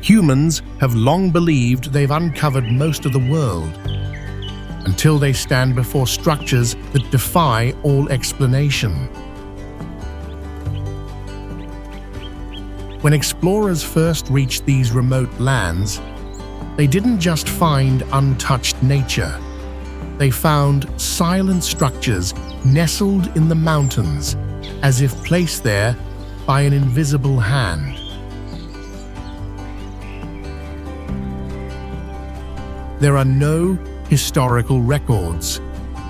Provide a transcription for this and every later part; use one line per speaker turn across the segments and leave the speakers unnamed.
Humans have long believed they've uncovered most of the world, until they stand before structures that defy all explanation. When explorers first reached these remote lands, they didn't just find untouched nature. They found silent structures nestled in the mountains, as if placed there by an invisible hand. There are no historical records,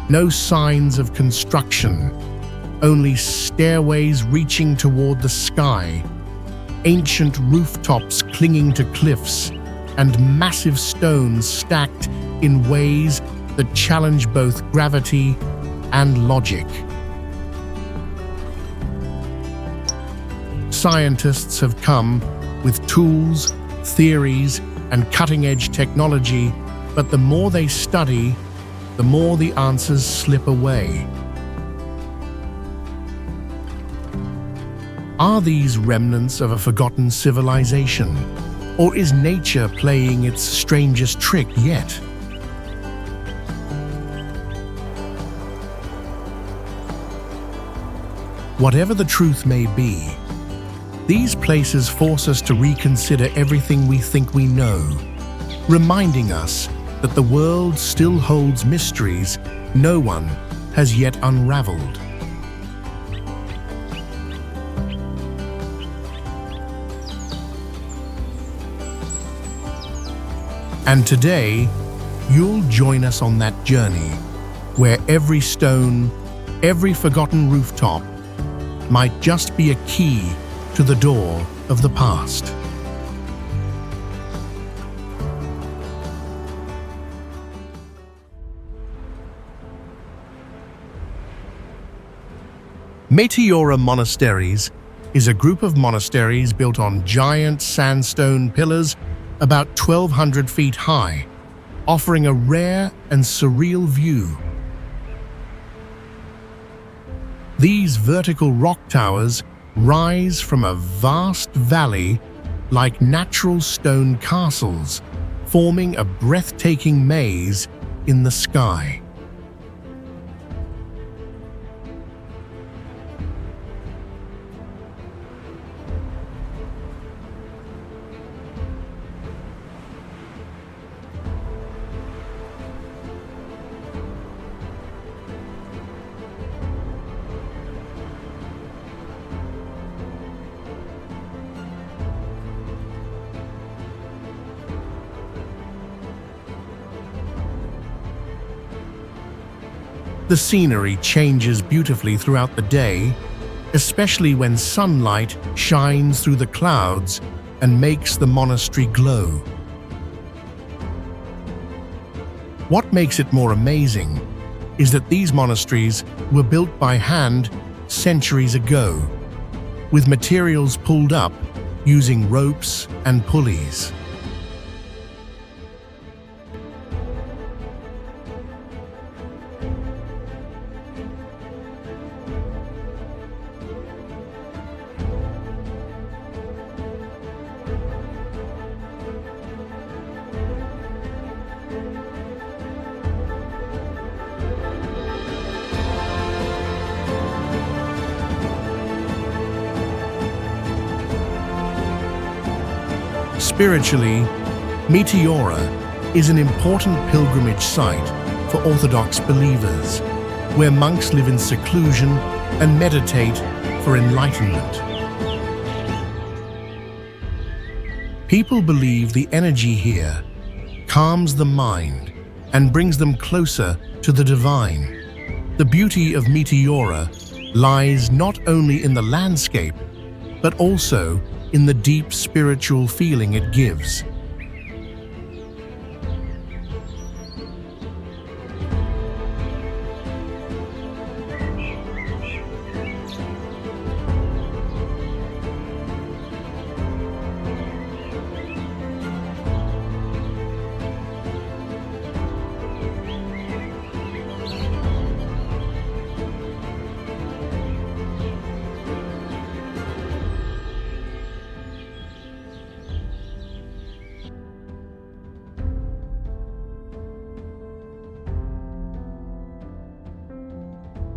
no signs of construction, only stairways reaching toward the sky, ancient rooftops clinging to cliffs, and massive stones stacked in ways that challenge both gravity and logic. Scientists have come with tools, theories, and cutting-edge technology, but the more they study, the more the answers slip away. Are these remnants of a forgotten civilization, or is nature playing its strangest trick yet? Whatever the truth may be, these places force us to reconsider everything we think we know, reminding us that the world still holds mysteries no one has yet unraveled. And today, you'll join us on that journey, where every stone, every forgotten rooftop, might just be a key to the door of the past. Meteora Monasteries is a group of monasteries built on giant sandstone pillars about 1,200 feet high, offering a rare and surreal view. These vertical rock towers rise from a vast valley like natural stone castles, forming a breathtaking maze in the sky. The scenery changes beautifully throughout the day, especially when sunlight shines through the clouds and makes the monastery glow. What makes it more amazing is that these monasteries were built by hand centuries ago, with materials pulled up using ropes and pulleys. Spiritually, Meteora is an important pilgrimage site for Orthodox believers, where monks live in seclusion and meditate for enlightenment. People believe the energy here calms the mind and brings them closer to the divine. The beauty of Meteora lies not only in the landscape, but also in the deep spiritual feeling it gives.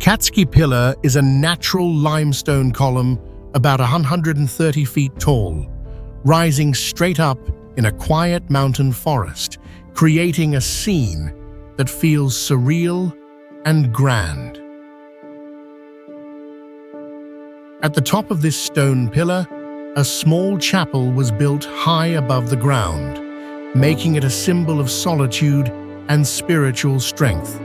Heatquaap Pillar is a natural limestone column about 130 feet tall, rising straight up in a quiet mountain forest, creating a scene that feels surreal and grand. At the top of this stone pillar, a small chapel was built high above the ground, making it a symbol of solitude and spiritual strength.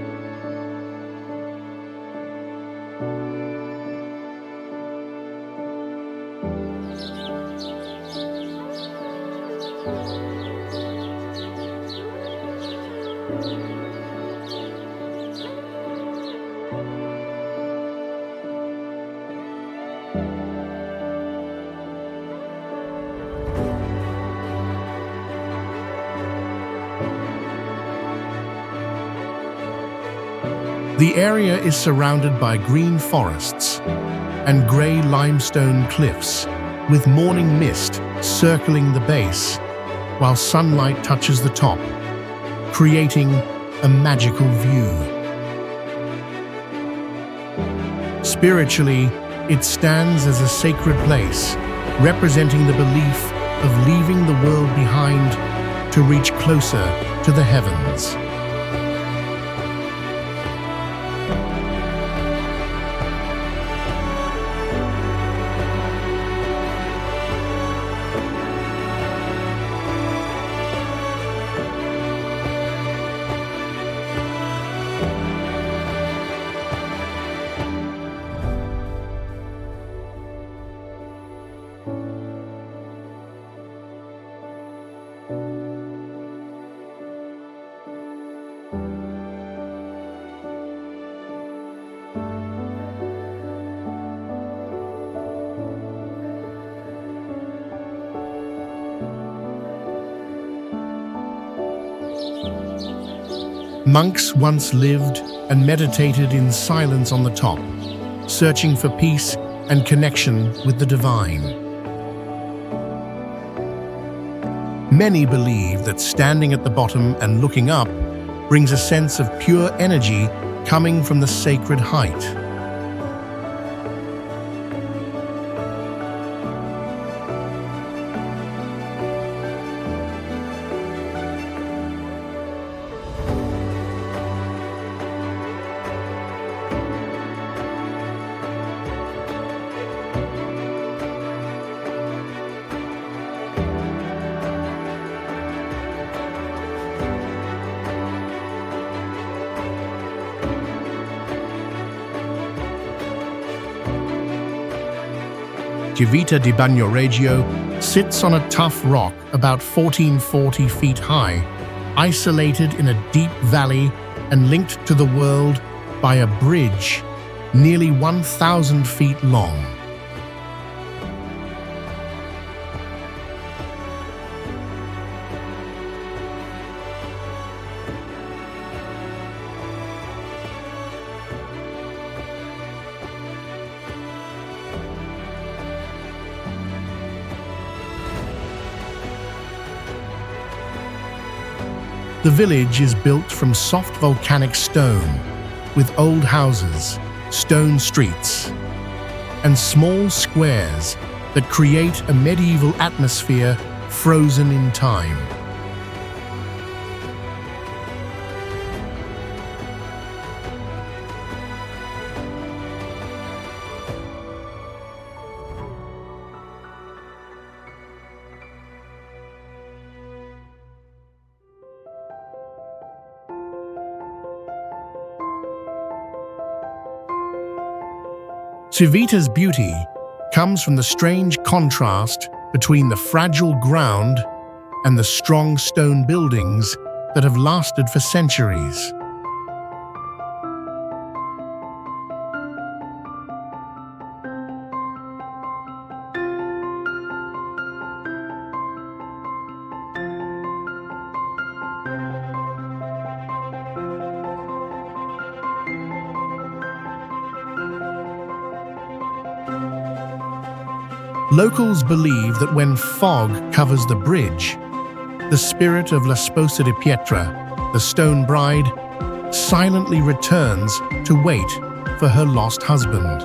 The area is surrounded by green forests and grey limestone cliffs, with morning mist circling the base, while sunlight touches the top, creating a magical view. Spiritually, it stands as a sacred place, representing the belief of leaving the world behind to reach closer to the heavens. Monks once lived and meditated in silence on the top, searching for peace and connection with the divine. Many believe that standing at the bottom and looking up brings a sense of pure energy coming from the sacred height. Chvita di Bagnoregio sits on a tough rock about 1440 feet high, isolated in a deep valley and linked to the world by a bridge nearly 1,000 feet long. The village is built from soft volcanic stone, with old houses, stone streets, and small squares that create a medieval atmosphere frozen in time. Chvita's beauty comes from the strange contrast between the fragile ground and the strong stone buildings that have lasted for centuries. Locals believe that when fog covers the bridge, the spirit of La Sposa di Petra, the stone bride, silently returns to wait for her lost husband.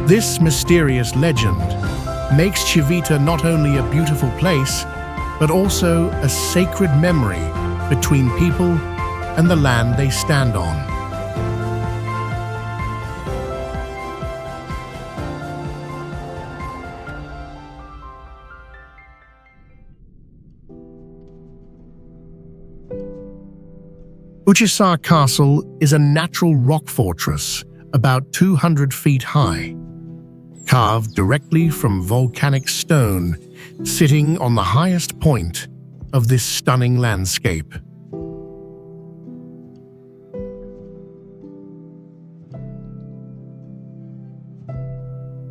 This mysterious legend makes Chvita not only a beautiful place, but also a sacred memory between people and the land they stand on. Uchisar Castle is a natural rock fortress about 200 feet high, carved directly from volcanic stone, sitting on the highest point of this stunning landscape.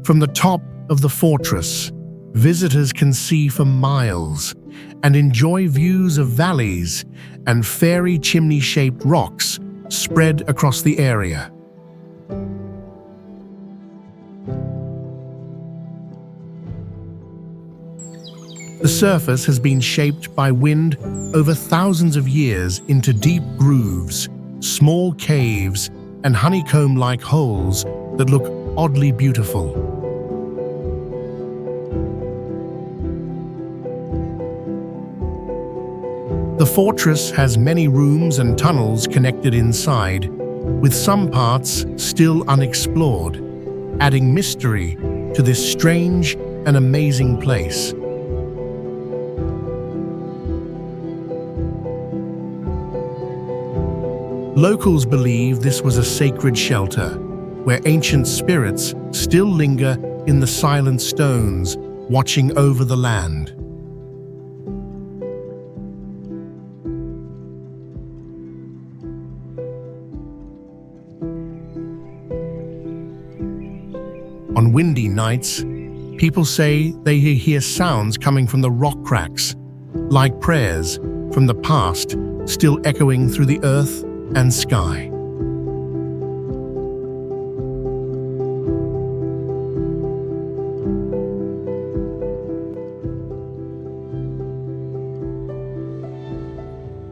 From the top of the fortress, visitors can see for miles and enjoy views of valleys and fairy chimney-shaped rocks spread across the area. The surface has been shaped by wind over thousands of years into deep grooves, small caves, and honeycomb-like holes that look oddly beautiful. The fortress has many rooms and tunnels connected inside, with some parts still unexplored, adding mystery to this strange and amazing place. Locals believe this was a sacred shelter, where ancient spirits still linger in the silent stones, watching over the land. On windy nights, people say they hear sounds coming from the rock cracks, like prayers from the past still echoing through the earth and sky.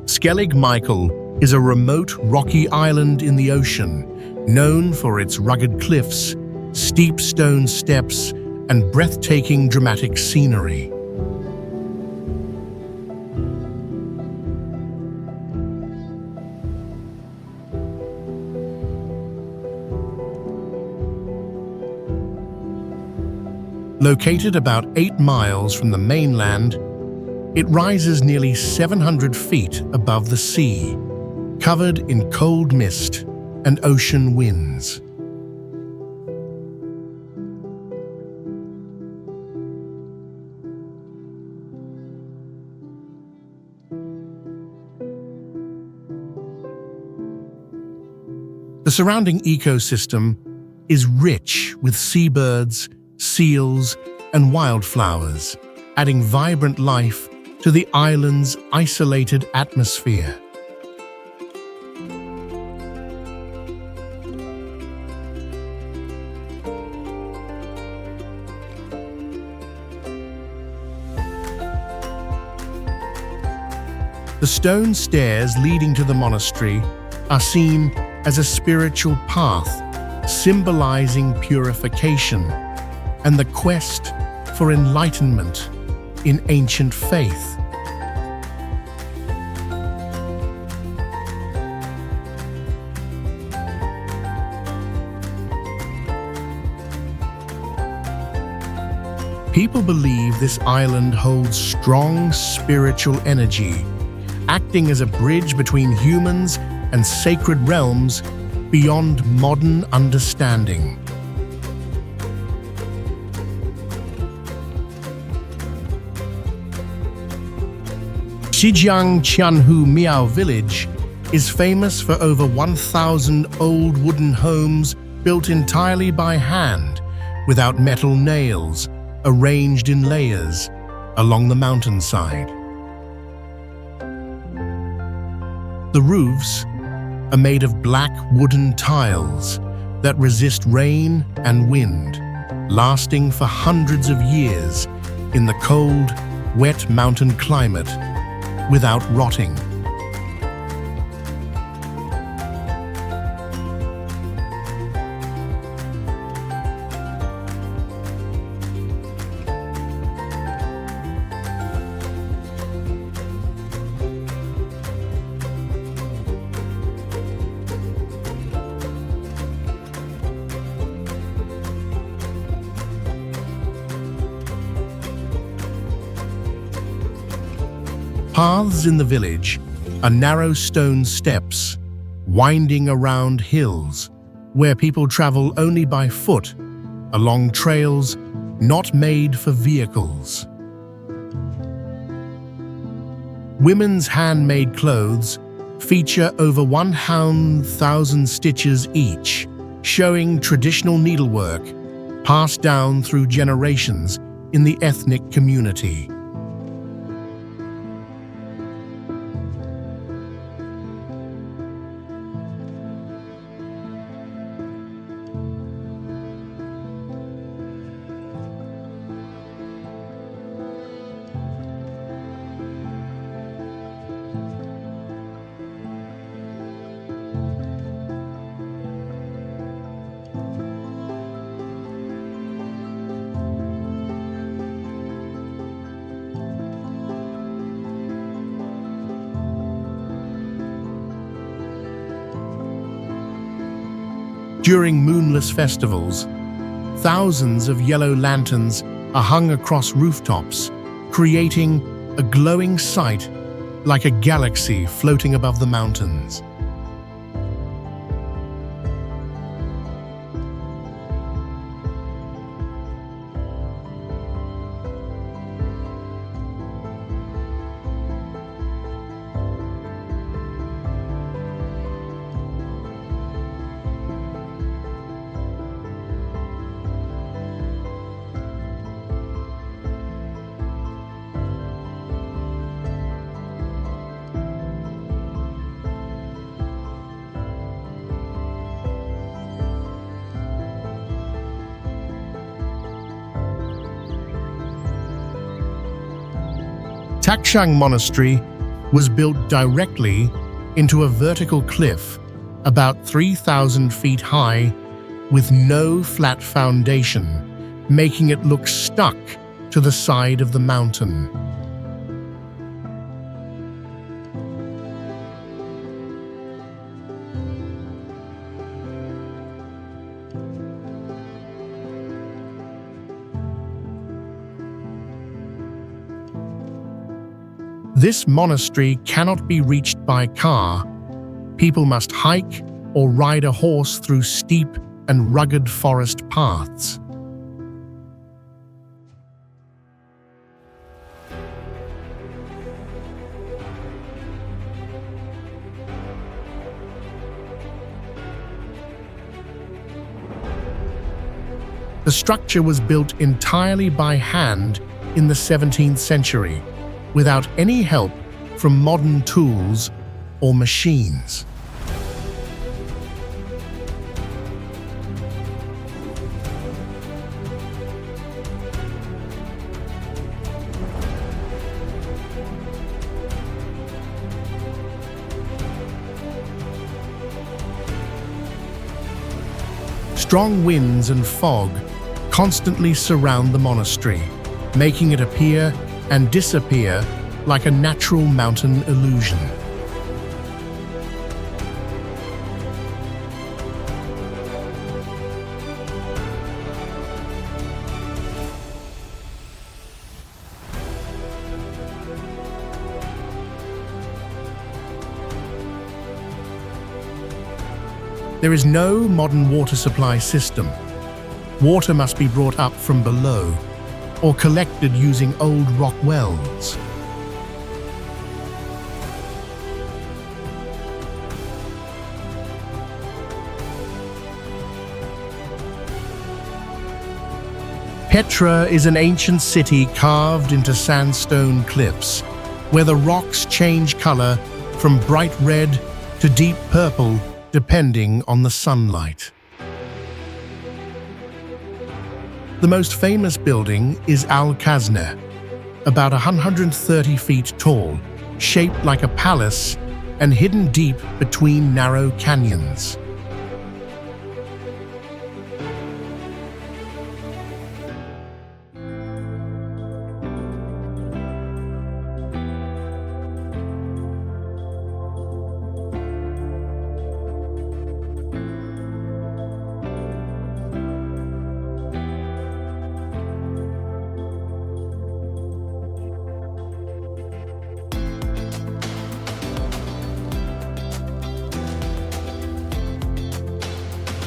Skellige Michael is a remote rocky island in the ocean, known for its rugged cliffs, steep stone steps, and breathtaking dramatic scenery. Located about 8 miles from the mainland, it rises nearly 700 feet above the sea, covered in cold mist and ocean winds. The surrounding ecosystem is rich with seabirds, seals, and wildflowers, adding vibrant life to the island's isolated atmosphere. The stone stairs leading to the monastery are seen as a spiritual path, symbolizing purification and the quest for enlightenment in ancient faith. People believe this island holds strong spiritual energy, acting as a bridge between humans and sacred realms beyond modern understanding. Xijang Chianu village is famous for over 1,000 old wooden homes built entirely by hand, without metal nails, arranged in layers along the mountainside. The roofs are made of black wooden tiles that resist rain and wind, lasting for hundreds of years in the cold, wet mountain climate without rotting. Paths in the village are narrow stone steps winding around hills where people travel only by foot along trails not made for vehicles. Women's handmade clothes feature over 1,000 stitches each, showing traditional needlework passed down through generations in the ethnic community. During moonless festivals, thousands of yellow lanterns are hung across rooftops, creating a glowing sight like a galaxy floating above the mountains. Takshang Monastery was built directly into a vertical cliff about 3,000 feet high with no flat foundation, making it look stuck to the side of the mountain. This monastery cannot be reached by car. People must hike or ride a horse through steep and rugged forest paths. The structure was built entirely by hand in the 17th century, without any help from modern tools or machines. Strong winds and fog constantly surround the monastery, making it appear and disappear like a natural mountain illusion. There is no modern water supply system. Water must be brought up from below or collected using old rock wells. Petra is an ancient city carved into sandstone cliffs, where the rocks change color from bright red to deep purple depending on the sunlight. The most famous building is Al-Kazna, about 130 feet tall, shaped like a palace and hidden deep between narrow canyons.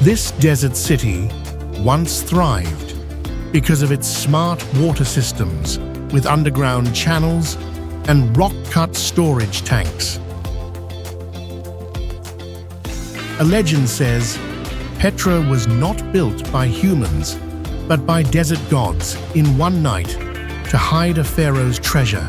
This desert city once thrived because of its smart water systems with underground channels and rock-cut storage tanks. A legend says Petra was not built by humans, but by desert gods in one night to hide a pharaoh's treasure.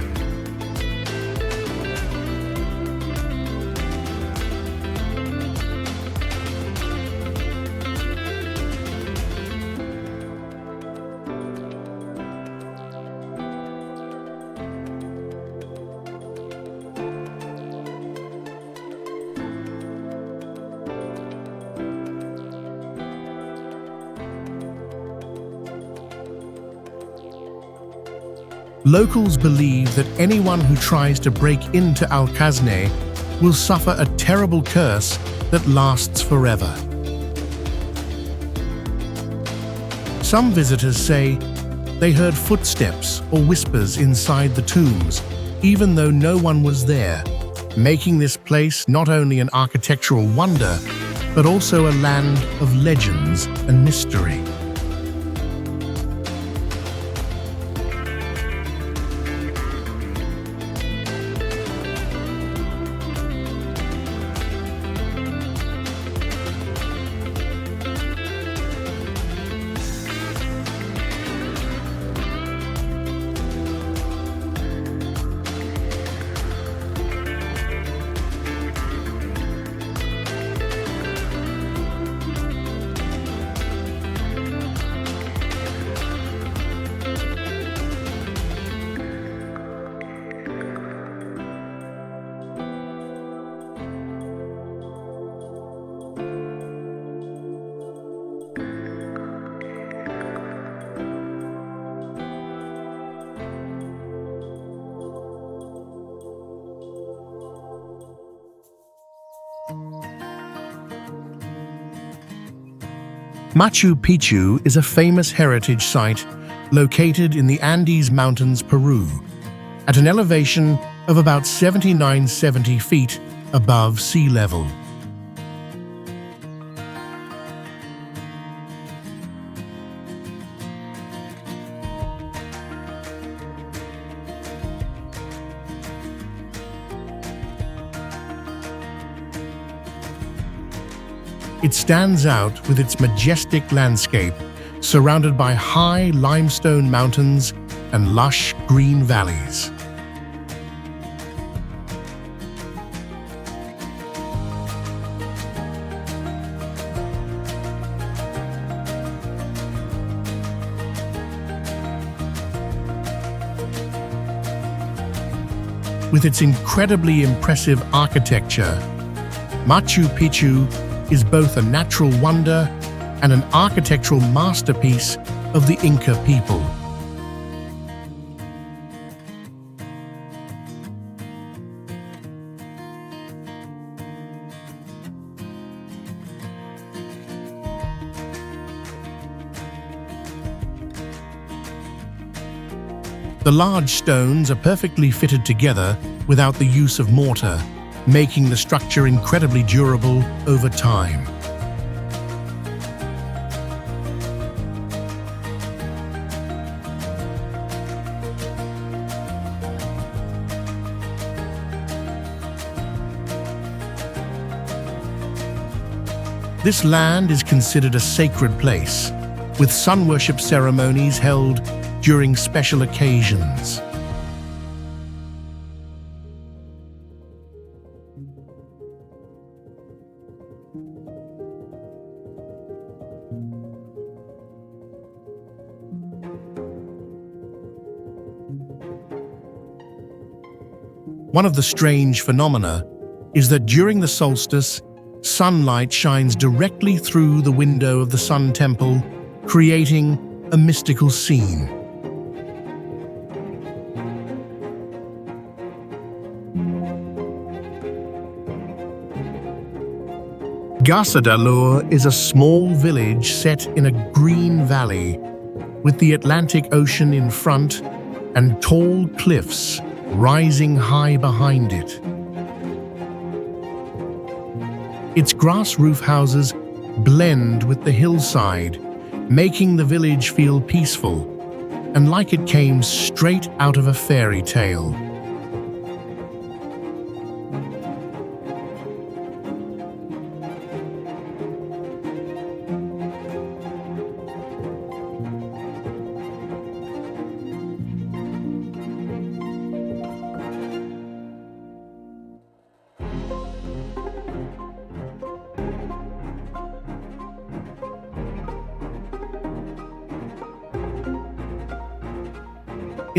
Locals believe that anyone who tries to break into Al-Kazne will suffer a terrible curse that lasts forever. Some visitors say they heard footsteps or whispers inside the tombs, even though no one was there, making this place not only an architectural wonder, but also a land of legends and mystery. Machu Picchu is a famous heritage site located in the Andes Mountains, Peru, at an elevation of about 79-70 feet above sea level. It stands out with its majestic landscape, surrounded by high limestone mountains and lush green valleys. With its incredibly impressive architecture, Machu Picchu is both a natural wonder and an architectural masterpiece of the Inca people. The large stones are perfectly fitted together without the use of mortar, making the structure incredibly durable over time. This land is considered a sacred place, with sun worship ceremonies held during special occasions. One of the strange phenomena is that during the solstice, sunlight shines directly through the window of the Sun Temple, creating a mystical scene. Gasador is a small village set in a green valley, with the Atlantic Ocean in front and tall cliffs rising high behind it. Its grass roof houses blend with the hillside, making the village feel peaceful and like it came straight out of a fairy tale.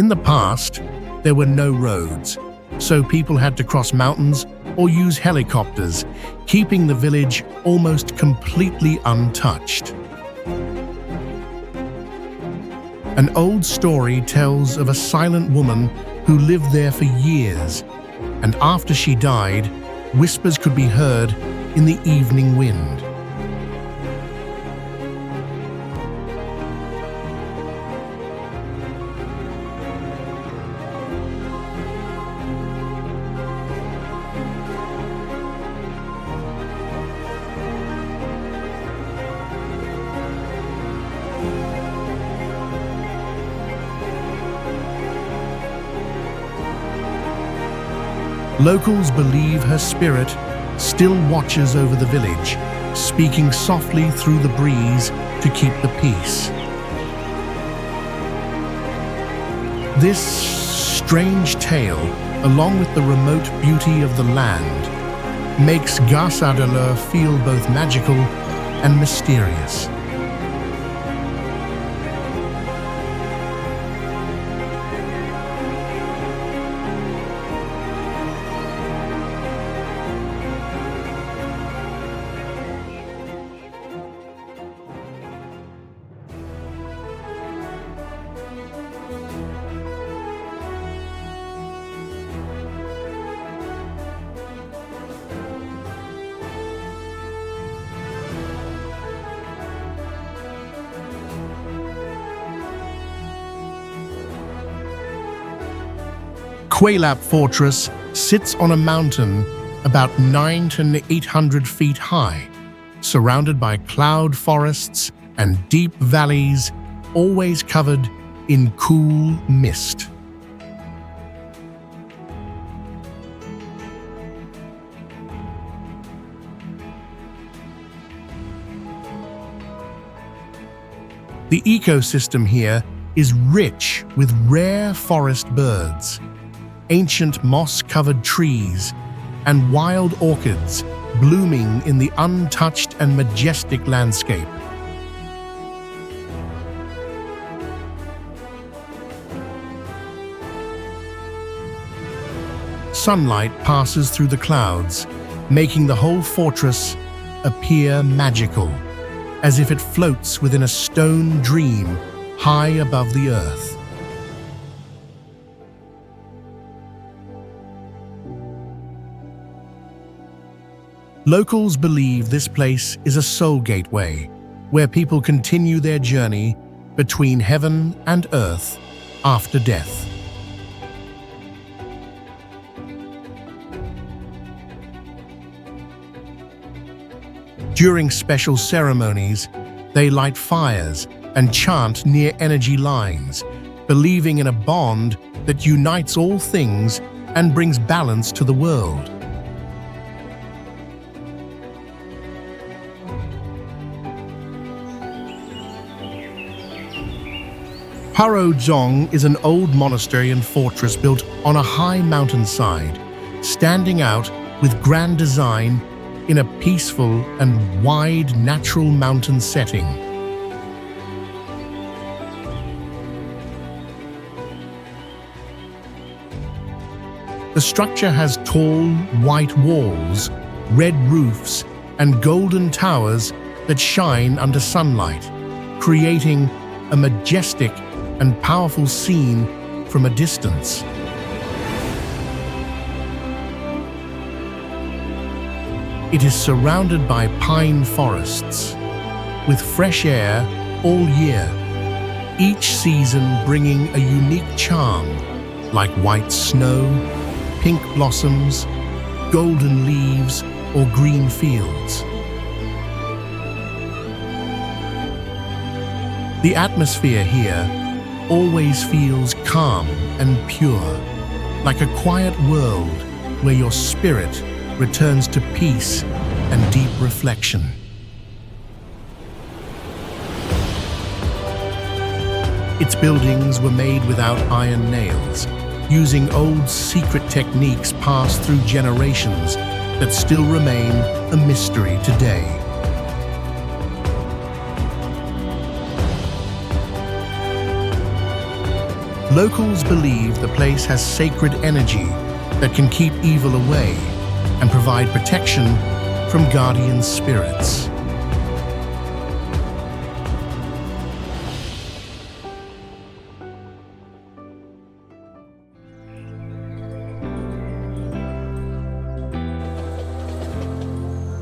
In the past, there were no roads, so people had to cross mountains or use helicopters, keeping the village almost completely untouched. An old story tells of a silent woman who lived there for years, and after she died, whispers could be heard in the evening wind. Locals believe her spirit still watches over the village, speaking softly through the breeze to keep the peace. This strange tale, along with the remote beauty of the land, makes Gasador feel both magical and mysterious. Heatquaap fortress sits on a mountain about 900 to 800 feet high, surrounded by cloud forests and deep valleys, always covered in cool mist. The ecosystem here is rich with rare forest birds, ancient moss-covered trees, and wild orchids blooming in the untouched and majestic landscape. Sunlight passes through the clouds, making the whole fortress appear magical, as if it floats within a stone dream high above the earth. Locals believe this place is a soul gateway, where people continue their journey between heaven and earth after death. During special ceremonies, they light fires and chant near energy lines, believing in a bond that unites all things and brings balance to the world. Xijang is an old monastery and fortress built on a high mountainside, standing out with grand design in a peaceful and wide natural mountain setting. The structure has tall, white walls, red roofs, and golden towers that shine under sunlight, creating a majestic and powerful scene from a distance. It is surrounded by pine forests, with fresh air all year, each season bringing a unique charm, like white snow, pink blossoms, golden leaves, or green fields. The atmosphere here always feels calm and pure, like a quiet world where your spirit returns to peace and deep reflection. Its buildings were made without iron nails, using old secret techniques passed through generations that still remain a mystery today. Locals believe the place has sacred energy that can keep evil away and provide protection from guardian spirits.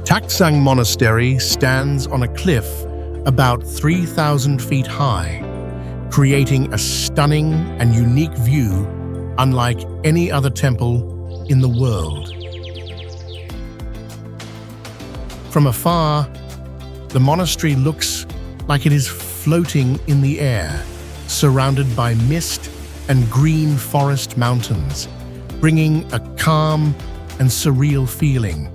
Takshang Monastery stands on a cliff about 3,000 feet high, creating a stunning and unique view unlike any other temple in the world. From afar, the monastery looks like it is floating in the air, surrounded by mist and green forest mountains, bringing a calm and surreal feeling.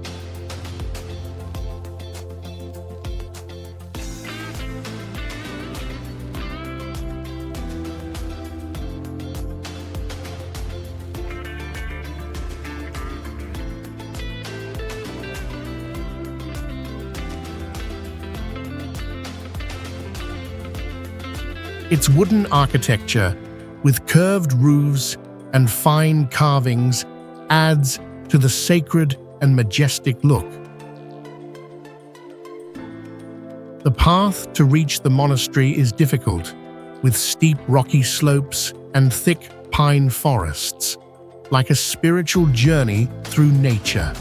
Its wooden architecture, with curved roofs and fine carvings, adds to the sacred and majestic look. The path to reach the monastery is difficult, with steep rocky slopes and thick pine forests, like a spiritual journey through nature.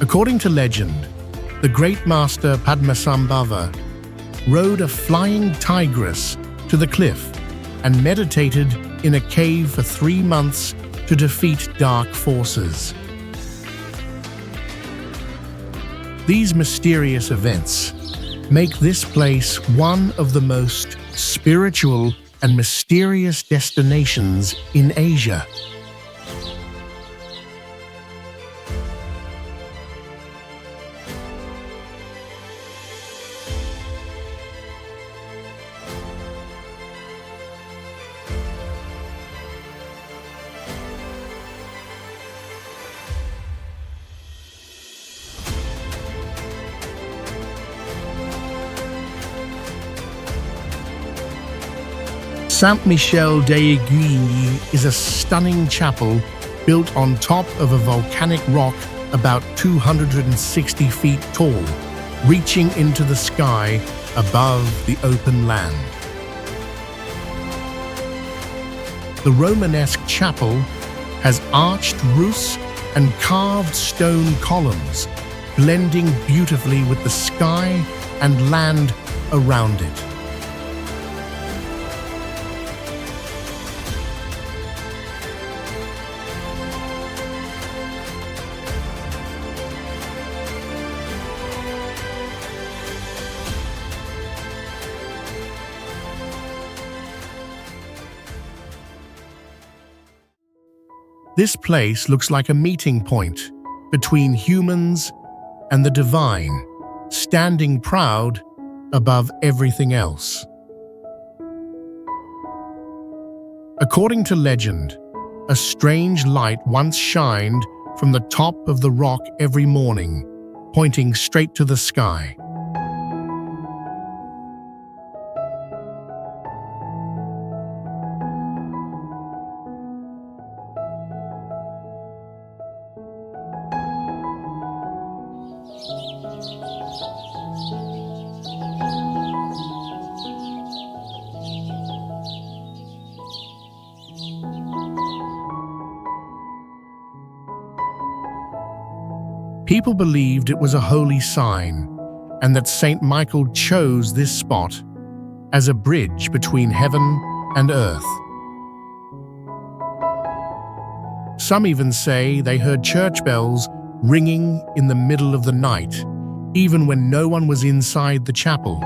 According to legend, the great master Padmasambhava rode a flying tigress to the cliff and meditated in a cave for 3 months to defeat dark forces. These mysterious events make this place one of the most spiritual and mysterious destinations in Asia. Saint-Michel-d'Aiguille is a stunning chapel built on top of a volcanic rock about 260 feet tall, reaching into the sky above the open land. The Romanesque chapel has arched roofs and carved stone columns, blending beautifully with the sky and land around it. This place looks like a meeting point between humans and the divine, standing proud above everything else. According to legend, a strange light once shined from the top of the rock every morning, pointing straight to the sky. People believed it was a holy sign, and that Saint Michael chose this spot as a bridge between heaven and earth. Some even say they heard church bells ringing in the middle of the night, even when no one was inside the chapel.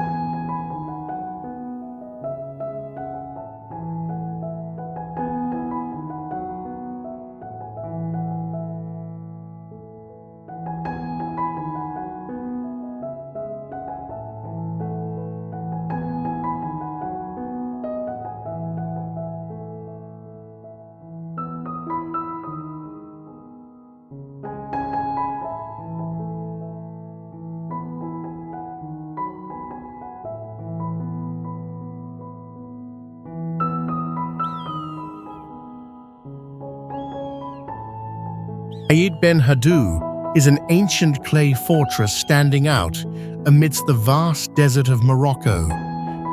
Aayet Benhadu is an ancient clay fortress standing out amidst the vast desert of Morocco,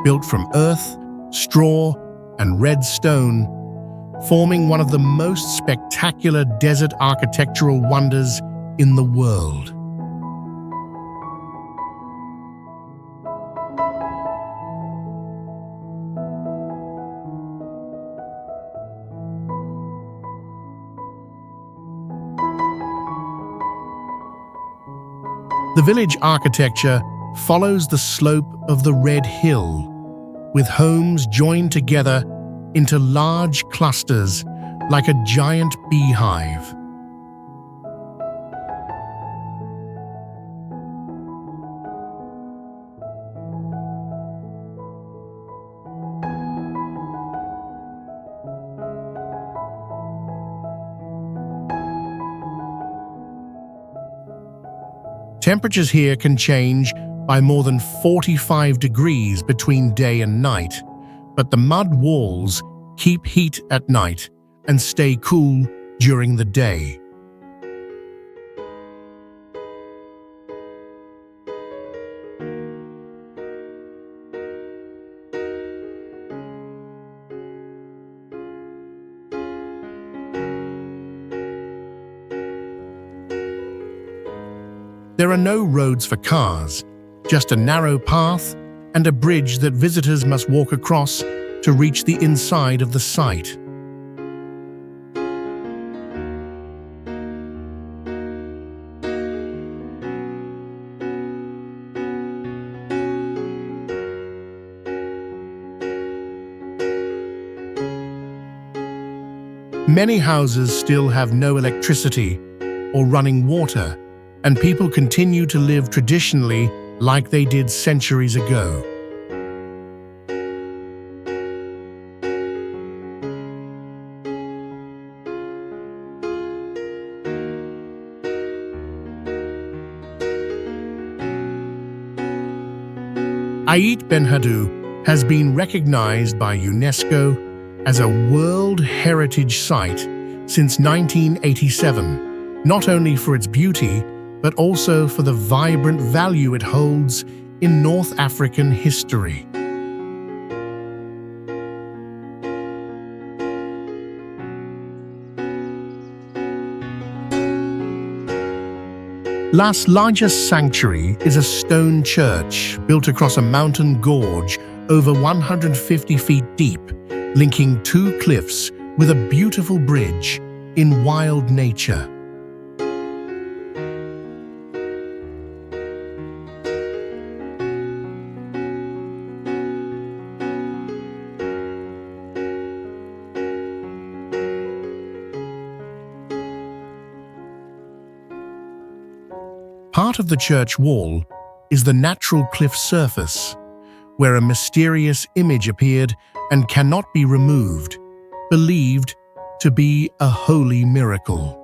built from earth, straw, and red stone, forming one of the most spectacular desert architectural wonders in the world. The village architecture follows the slope of the Red Hill, with homes joined together into large clusters like a giant beehive. Temperatures here can change by more than 45 degrees between day and night, but the mud walls keep heat at night and stay cool during the day. There are no roads for cars, just a narrow path and a bridge that visitors must walk across to reach the inside of the site. Many houses still have no electricity or running water, and people continue to live traditionally like they did centuries ago. Aayet Benhadu has been recognized by UNESCO as a World Heritage Site since 1987, not only for its beauty, but also for the vibrant value it holds in North African history. Las largest sanctuary is a stone church built across a mountain gorge over 150 feet deep, linking two cliffs with a beautiful bridge in wild nature. heart of the church wall is the natural cliff surface, where a mysterious image appeared and cannot be removed, believed to be a holy miracle.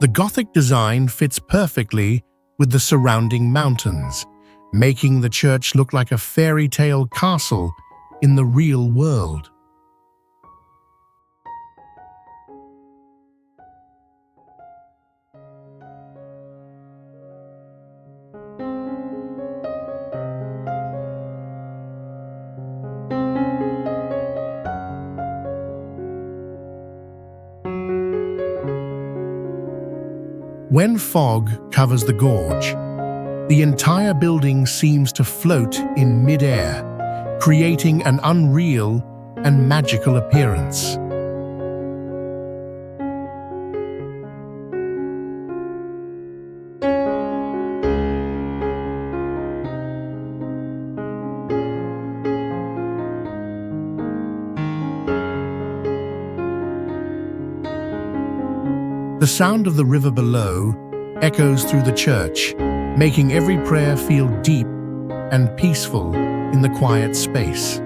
The Gothic design fits perfectly with the surrounding mountains, making the church look like a fairy tale castle in the real world. When fog covers the gorge, the entire building seems to float in mid-air, creating an unreal and magical appearance. The sound of the river below echoes through the church, making every prayer feel deep and peaceful in the quiet space.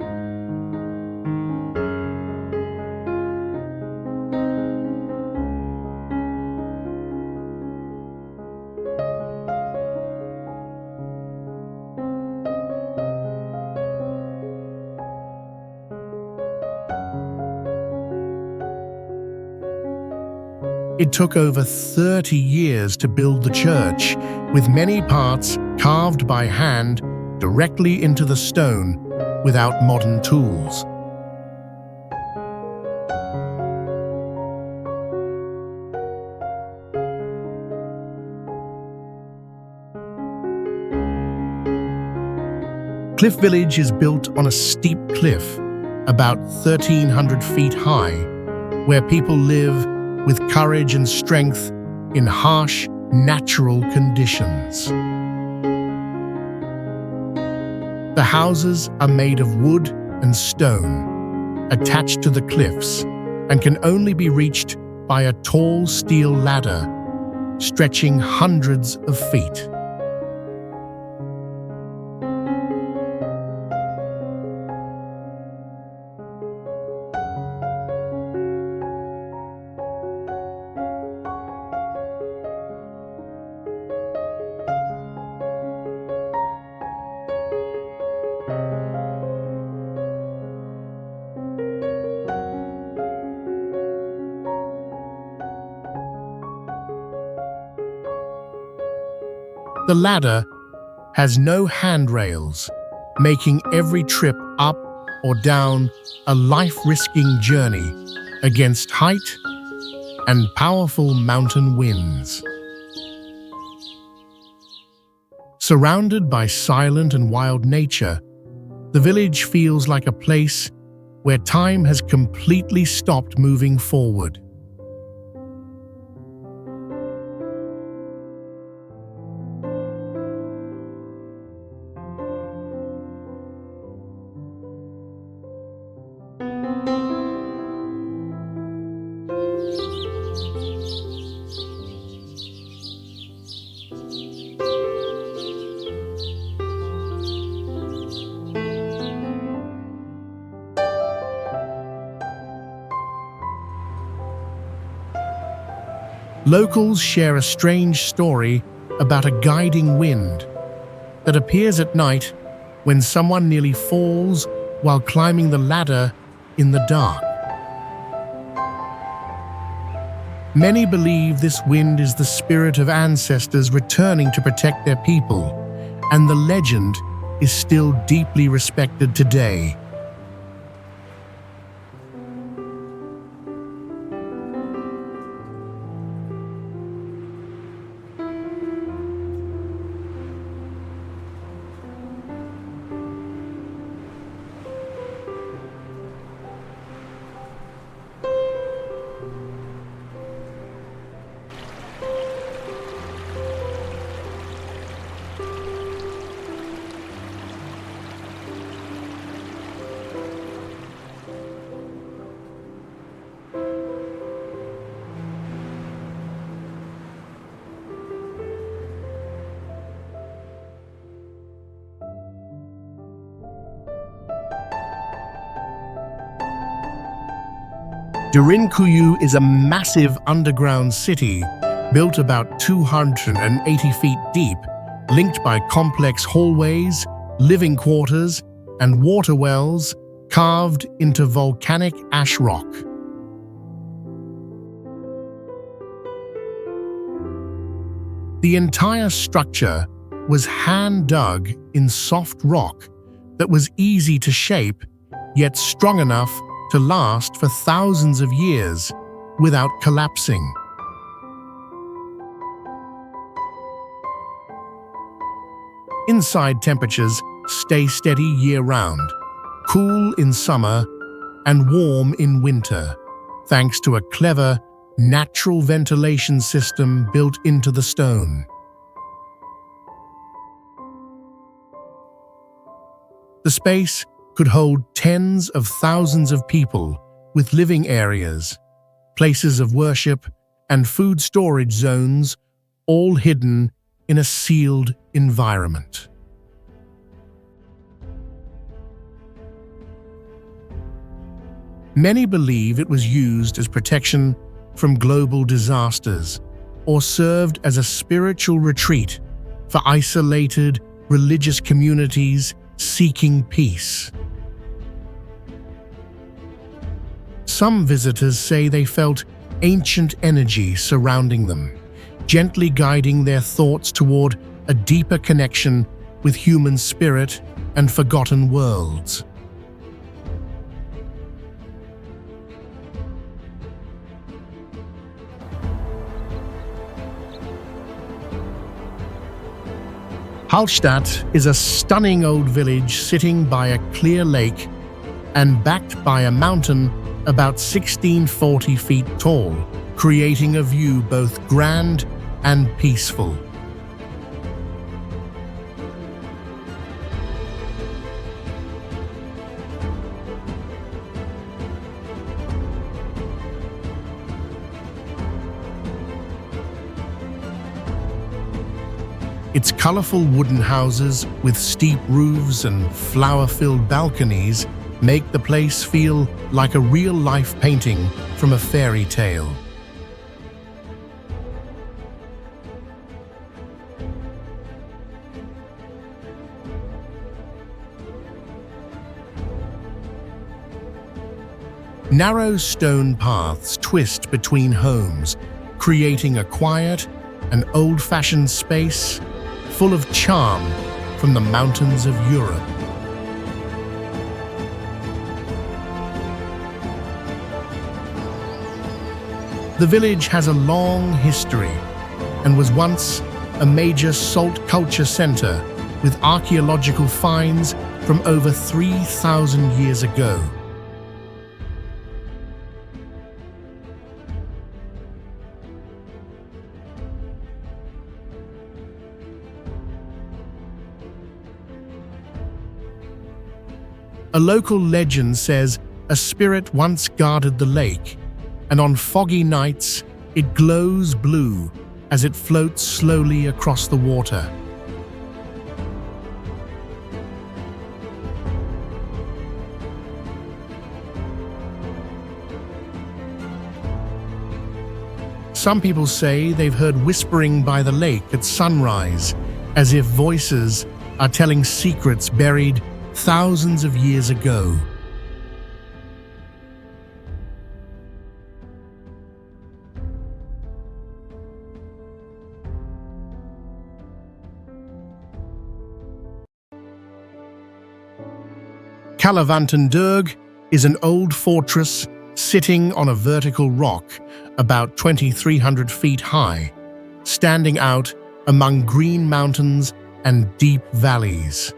It took over 30 years to build the church, with many parts carved by hand directly into the stone without modern tools. Cliff Village is built on a steep cliff, about 1,300 feet high, where people live with courage and strength in harsh, natural conditions. The houses are made of wood and stone, attached to the cliffs, and can only be reached by a tall steel ladder stretching hundreds of feet. The ladder has no handrails, making every trip up or down a life-risking journey against height and powerful mountain winds. Surrounded by silent and wild nature, the village feels like a place where time has completely stopped moving forward. Locals share a strange story about a guiding wind that appears at night when someone nearly falls while climbing the ladder in the dark. Many believe this wind is the spirit of ancestors returning to protect their people, and the legend is still deeply respected today. Durin Kuyu is a massive underground city built about 280 feet deep, linked by complex hallways, living quarters, and water wells carved into volcanic ash rock. The entire structure was hand-dug in soft rock that was easy to shape, yet strong enough to last for thousands of years without collapsing. Inside temperatures stay steady year-round, cool in summer and warm in winter, thanks to a clever, natural ventilation system built into the stone. The space could hold tens of thousands of people with living areas, places of worship, and food storage zones, all hidden in a sealed environment. Many believe it was used as protection from global disasters or served as a spiritual retreat for isolated religious communities seeking peace. Some visitors say they felt ancient energy surrounding them, gently guiding their thoughts toward a deeper connection with human spirit and forgotten worlds. Halstat is a stunning old village sitting by a clear lake and backed by a mountain about 1640 feet tall, creating a view both grand and peaceful. Its colorful wooden houses with steep roofs and flower-filled balconies make the place feel like a real-life painting from a fairy tale. Narrow stone paths twist between homes, creating a quiet and old-fashioned space full of charm from the mountains of Europe. The village has a long history and was once a major salt culture center with archaeological finds from over 3,000 years ago. A local legend says a spirit once guarded the lake, and on foggy nights it glows blue as it floats slowly across the water. Some people say they've heard whispering by the lake at sunrise, as if voices are telling secrets buried thousands of years ago. Calivant Durg is an old fortress sitting on a vertical rock about 2,300 feet high, standing out among green mountains and deep valleys.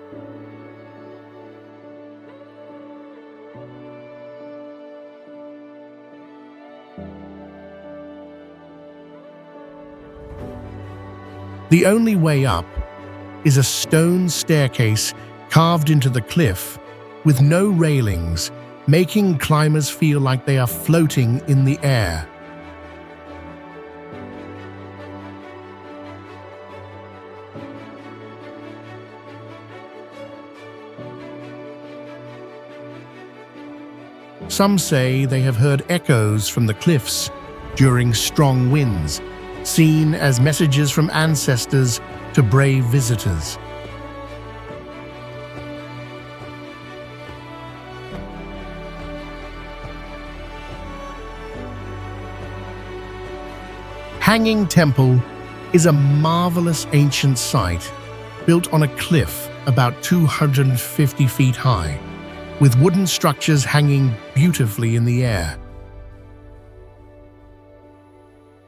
The only way up is a stone staircase carved into the cliff with no railings, making climbers feel like they are floating in the air. Some say they have heard echoes from the cliffs during strong winds, seen as messages from ancestors to brave visitors. Hanging Temple is a marvelous ancient site built on a cliff about 250 feet high, with wooden structures hanging beautifully in the air.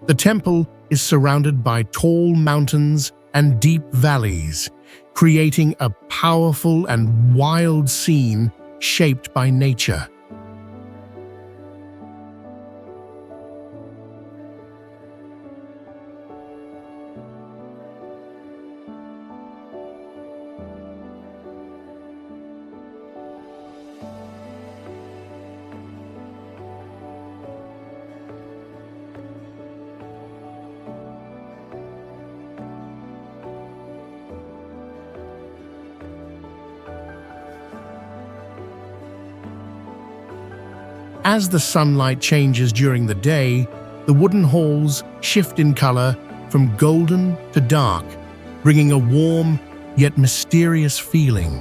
The temple is surrounded by tall mountains and deep valleys, creating a powerful and wild scene shaped by nature. As the sunlight changes during the day, the wooden halls shift in color from golden to dark, bringing a warm yet mysterious feeling.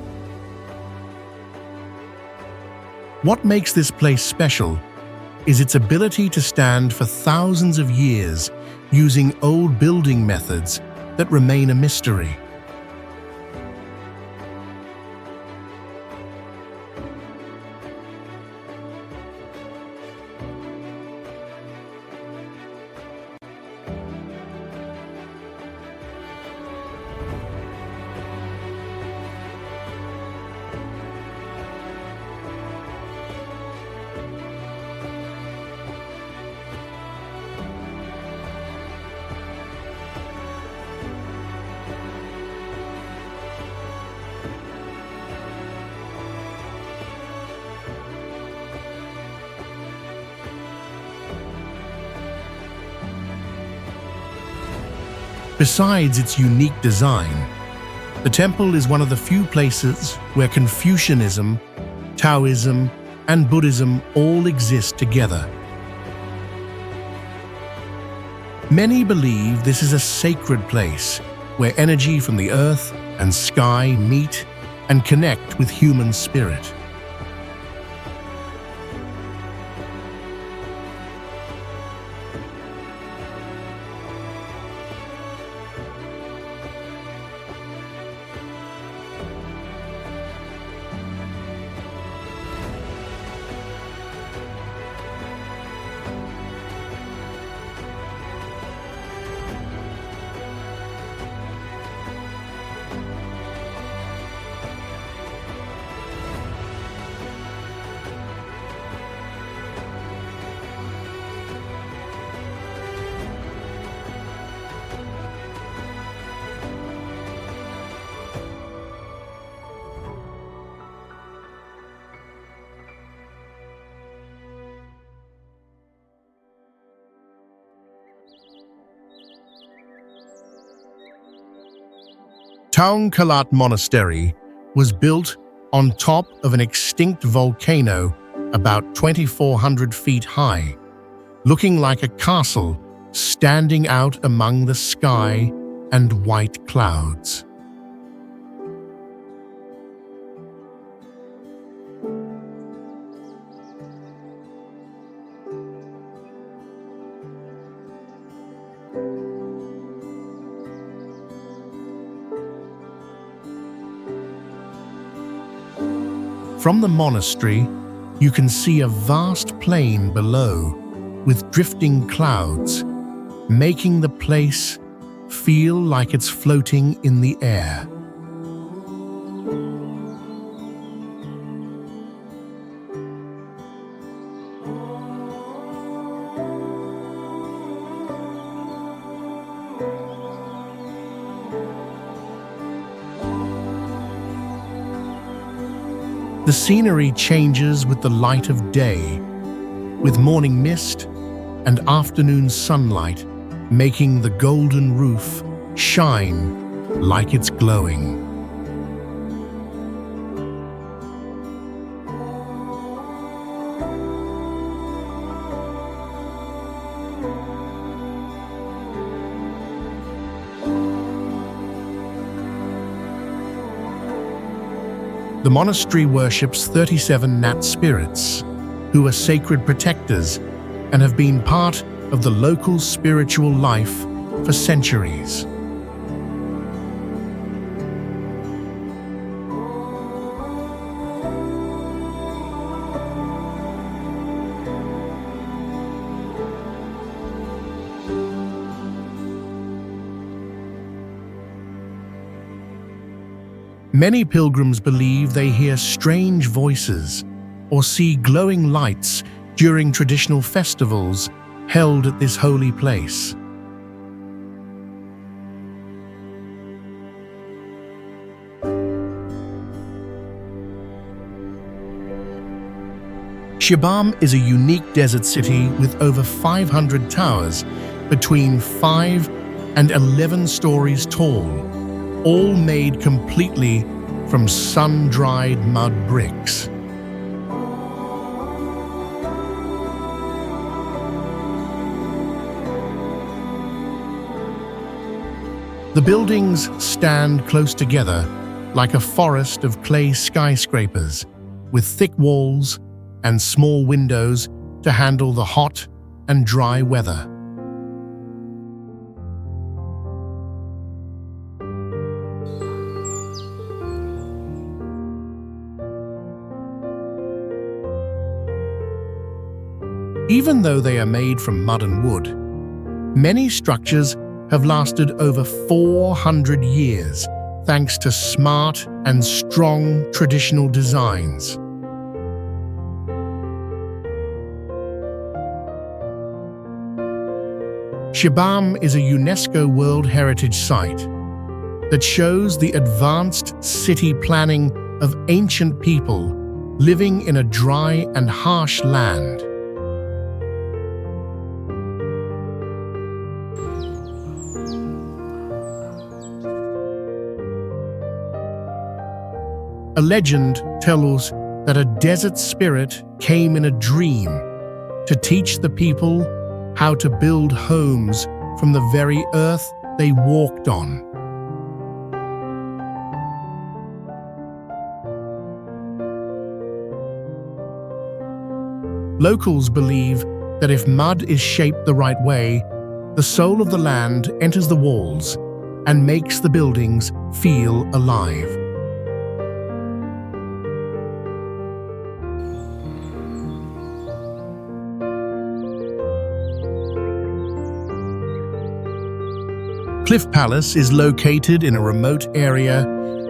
What makes this place special is its ability to stand for thousands of years using old building methods that remain a mystery. Besides its unique design, the temple is one of the few places where Confucianism, Taoism, and Buddhism all exist together. Many believe this is a sacred place where energy from the earth and sky meet and connect with human spirit. Kalat Monastery was built on top of an extinct volcano about 2,400 feet high, looking like a castle standing out among the sky and white clouds. From the monastery, you can see a vast plain below with drifting clouds, making the place feel like it's floating in the air. The scenery changes with the light of day, with morning mist and afternoon sunlight making the golden roof shine like it's glowing. The monastery worships 37 Nat spirits, who are sacred protectors and have been part of the local spiritual life for centuries. Many pilgrims believe they hear strange voices or see glowing lights during traditional festivals held at this holy place. Shabbam is a unique desert city with over 500 towers between 5 and 11 stories tall, all made completely from sun-dried mud bricks. The buildings stand close together like a forest of clay skyscrapers with thick walls and small windows to handle the hot and dry weather. Even though they are made from mud and wood, many structures have lasted over 400 years thanks to smart and strong traditional designs. Shabbam is a UNESCO World Heritage Site that shows the advanced city planning of ancient people living in a dry and harsh land. A legend tells that a desert spirit came in a dream to teach the people how to build homes from the very earth they walked on. Locals believe that if mud is shaped the right way, the soul of the land enters the walls and makes the buildings feel alive. Cliff Palace is located in a remote area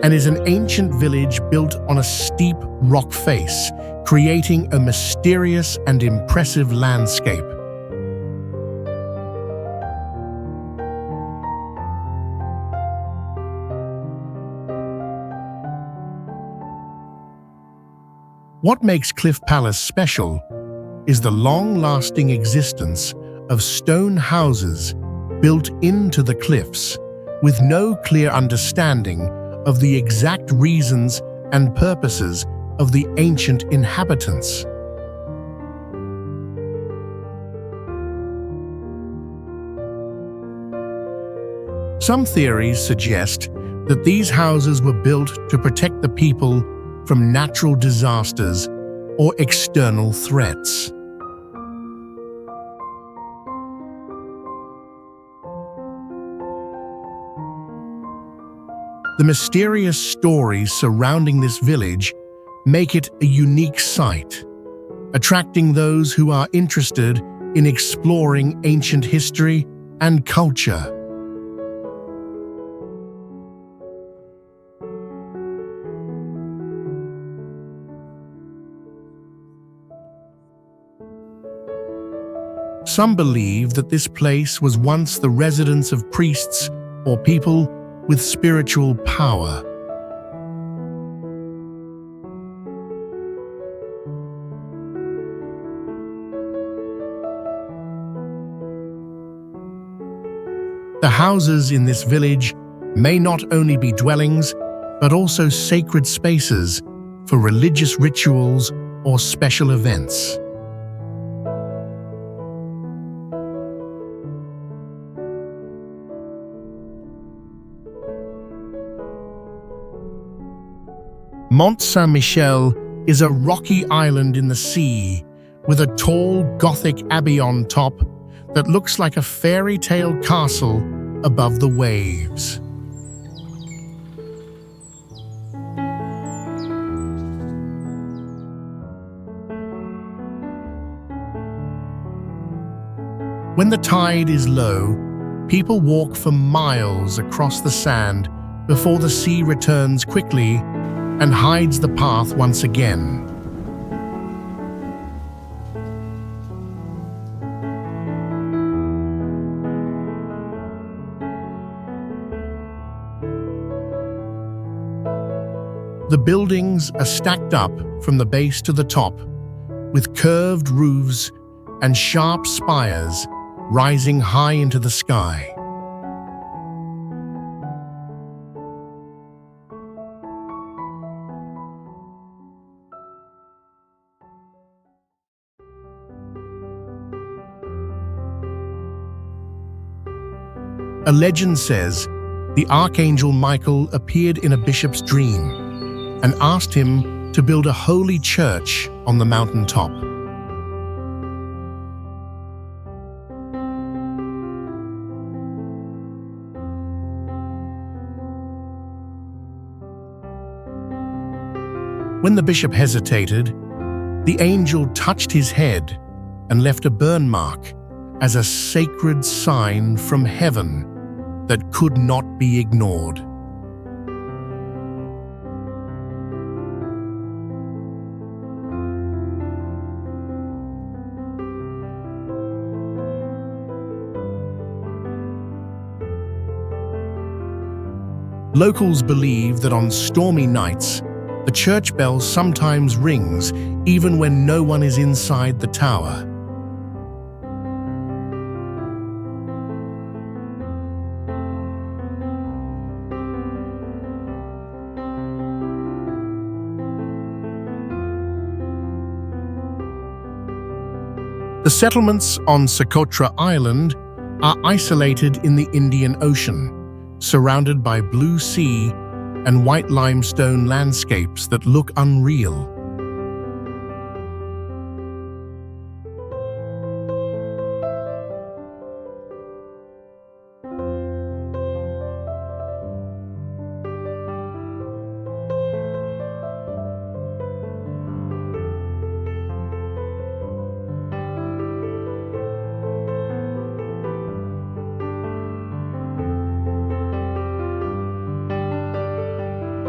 and is an ancient village built on a steep rock face, creating a mysterious and impressive landscape. What makes Cliff Palace special is the long-lasting existence of stone houses built into the cliffs, with no clear understanding of the exact reasons and purposes of the ancient inhabitants. Some theories suggest that these houses were built to protect the people from natural disasters or external threats. The mysterious stories surrounding this village make it a unique site, attracting those who are interested in exploring ancient history and culture. Some believe that this place was once the residence of priests or people with spiritual power. The houses in this village may not only be dwellings, but also sacred spaces for religious rituals or special events. Mont Saint-Michel is a rocky island in the sea with a tall Gothic abbey on top that looks like a fairy tale castle above the waves. When the tide is low, people walk for miles across the sand before the sea returns quickly and hides the path once again. The buildings are stacked up from the base to the top, with curved roofs and sharp spires rising high into the sky. A legend says the Archangel Michael appeared in a bishop's dream and asked him to build a holy church on the mountaintop. When the bishop hesitated, the angel touched his head and left a burn mark as a sacred sign from heaven that could not be ignored. Locals believe that on stormy nights, the church bell sometimes rings even when no one is inside the tower. The settlements on Socotra Island are isolated in the Indian Ocean, surrounded by blue sea and white limestone landscapes that look unreal.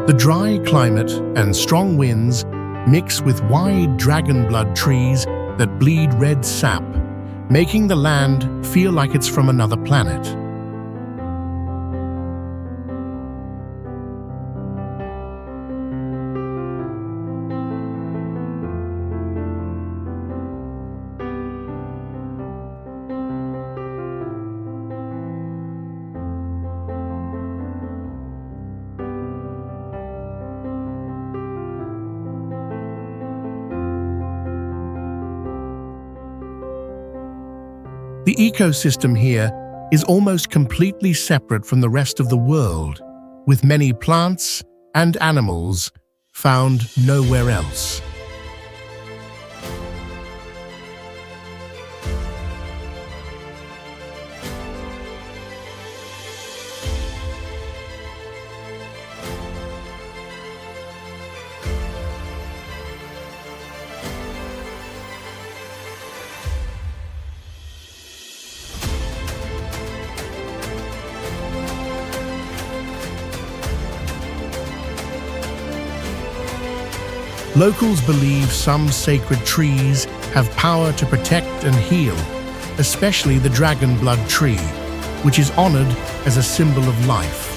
The dry climate and strong winds mix with wide dragon blood trees that bleed red sap, making the land feel like it's from another planet. The ecosystem here is almost completely separate from the rest of the world, with many plants and animals found nowhere else. Locals believe some sacred trees have power to protect and heal, especially the dragon blood tree, which is honored as a symbol of life.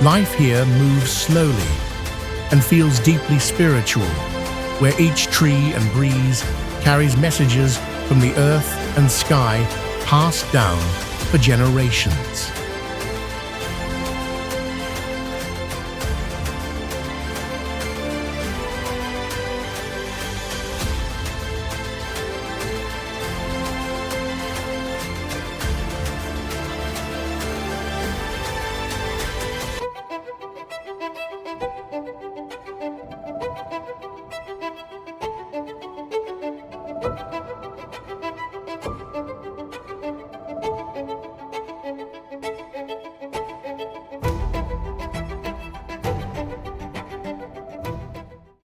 Life here moves slowly and feels deeply spiritual, where each tree and breeze carries messages from the earth and sky passed down for generations.